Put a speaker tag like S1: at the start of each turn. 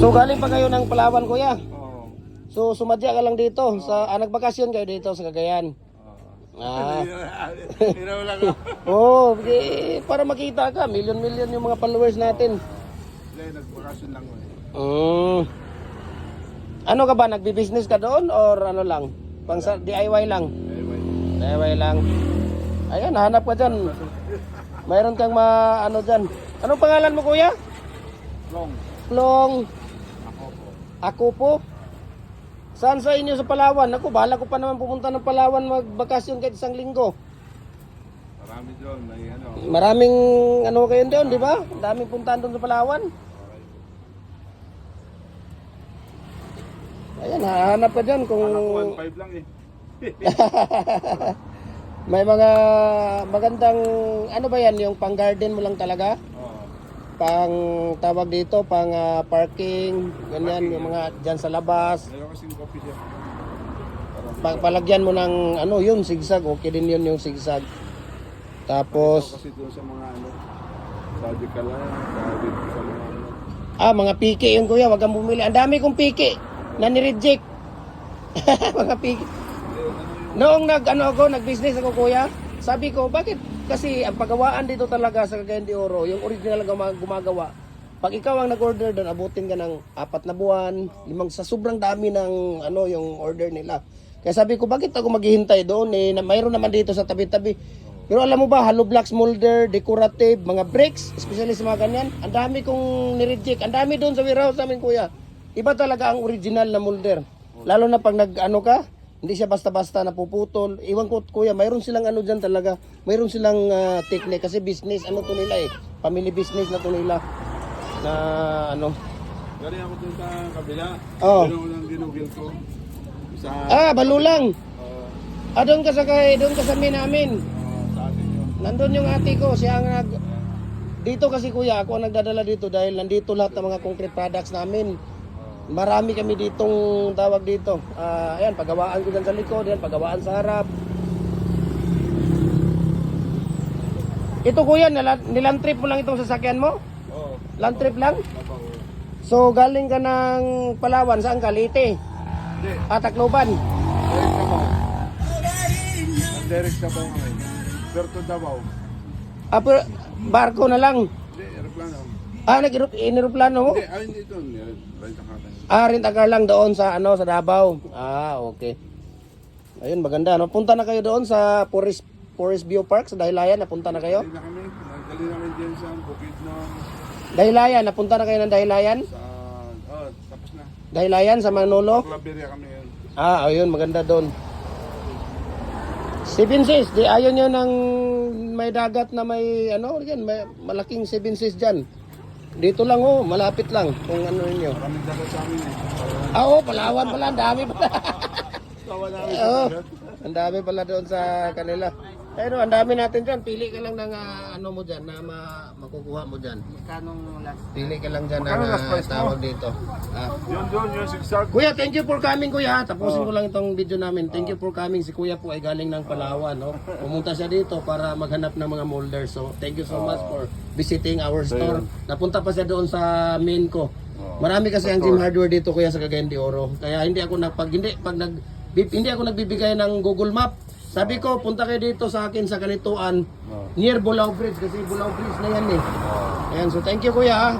S1: So galing pa kayo ng Palawan, kuya?
S2: Oo.
S1: So sumadya ka lang dito sa nagbakasyon kayo dito sa Cagayan.
S2: Hiraw lang ako.
S1: Oh, para makita ka, milyon-milyon yung mga followers natin.
S2: Hindi, nagbakasyon lang ko eh.
S1: Ano ka ba, nagbi-business ka doon or ano lang? Pang DIY lang? DIY lang. Ayan, hanap ka dyan. Mayroon kang ano dyan. Anong pangalan mo, kuya?
S2: Long.
S1: Long.
S2: Ako po.
S1: Ako po. Saan sa inyo sa Palawan? Ako, bahala ko pa naman pupunta ng Palawan magbakasyon kahit isang linggo.
S2: Marami doon. May ano.
S1: Maraming ano kayo doon, di ba? Daming puntahan doon sa Palawan. Ayan, hahanap ka dyan kung...
S2: Alam ko 1.5 lang eh.
S1: May mga magandang, ano ba yan, yung pang garden mo lang talaga?
S2: Oo.
S1: Pang tawag dito, pang parking, ganyan, yung mga dyan sa labas.
S2: Meron kasing coffee shop.
S1: Palagyan mo ng, ano yun, sigsag, okay din yun yung sigsag. Tapos,
S2: Kasi doon sa mga ano, Saudi ka lang, Saudi sa mga ano.
S1: mga piki yun, kuya, wag kang bumili. Ang dami kong piki na nireject. Mga piki. Noong nag-business ako, kuya, sabi ko, bakit? Kasi ang paggawaan dito talaga sa Cagayan de Oro, yung original gumagawa. Pag ikaw ang nag-order doon, abutin ka ng 4 na buwan, 5 sa sobrang dami ng yung order nila. Kaya sabi ko, bakit ako maghihintay doon? Mayroon naman dito sa tabi-tabi. Pero alam mo ba, hollow blocks, molder, decorative, mga bricks, especially sa mga ganyan, ang dami kong nireject. Ang dami doon sa warehouse namin, kuya. Iba talaga ang original na molder. Lalo na pag ka, hindi siya basta-basta napuputol. Iwan ko, kuya, mayroon silang ano dyan talaga. Mayroon silang technique kasi business, ano to nila eh. Family business na to nila. Na ano.
S2: Galing ako doon sa kabila.
S1: Oo.
S2: Doon ginugil ko. Sa...
S1: Balulang. Doon ka sa namin.
S2: sa atin yun.
S1: Nandun yung ate ko, siya ang dito kasi, kuya, ako ang nagdadala dito dahil nandito lahat ng mga concrete products namin. Marami kami ditong tawag dito. Ayan, paggawaan ko dyan sa likod, ayan, paggawaan sa harap. Ito, kuya, niland trip mo lang itong sasakyan mo?
S2: Oo.
S1: Land trip lang?
S2: Labaw.
S1: So, galing ka ng Palawan, saan ka? Leyte?
S2: Hindi.
S1: Tacloban?
S2: Derek Davao. Ang Derek Davao ngayon. Berto Davao.
S1: Pero barko na lang.
S2: Hindi, aeroplano.
S1: Nag-aeroplano mo?
S2: Hindi, hindi ito. Renta ka tayo.
S1: Rent-a-car lang doon sa sa Davao. Okay. Ayun, maganda, no? Punta na kayo doon sa Forest View Park sa Dahilayan, napunta na kayo?
S2: Dali na kami. Dali na kami dyan sa Bukidnon.
S1: Dahilayan, napunta na kayo ng Dahilayan?
S2: Tapos na.
S1: Dahilayan sa Manolo?
S2: Claveria kami yun.
S1: Ayun, maganda doon. 7 Seas, ayaw nyo ng may dagat na may may malaking 7 Seas dyan. Dito lang malapit lang kung ano ninyo.
S2: Maraming dagat sa amin eh.
S1: Palawan pala, ang dami pala.
S2: Tawa namin
S1: Ang dami pala doon sa kanila. Pero ang dami natin dyan, pili ka lang ng mo dyan na makukuha mo dyan.
S3: Kanong last?
S1: Pili ka lang dyan
S2: Magkano last price mo?
S1: tawag dito.
S2: Yun, sigsag.
S1: Kuya, thank you for coming, kuya. Tapusin ko lang itong video namin. Thank you for coming. Si kuya po ay galing ng Palawan. Pumunta siya dito para maghanap ng mga molders. So, thank you so much for visiting our store. Napunta pa siya doon sa main ko. Marami kasi ang Gym Hardware dito, kuya, sa Cagayan de Oro. Kaya hindi ako hindi ako nagbibigay ng Google Map. Sabi ko, punta kayo dito sa akin sa Kanituan, near Bulao Bridge, kasi Bulao Bridge na yan eh. Ayan, so thank you, kuya.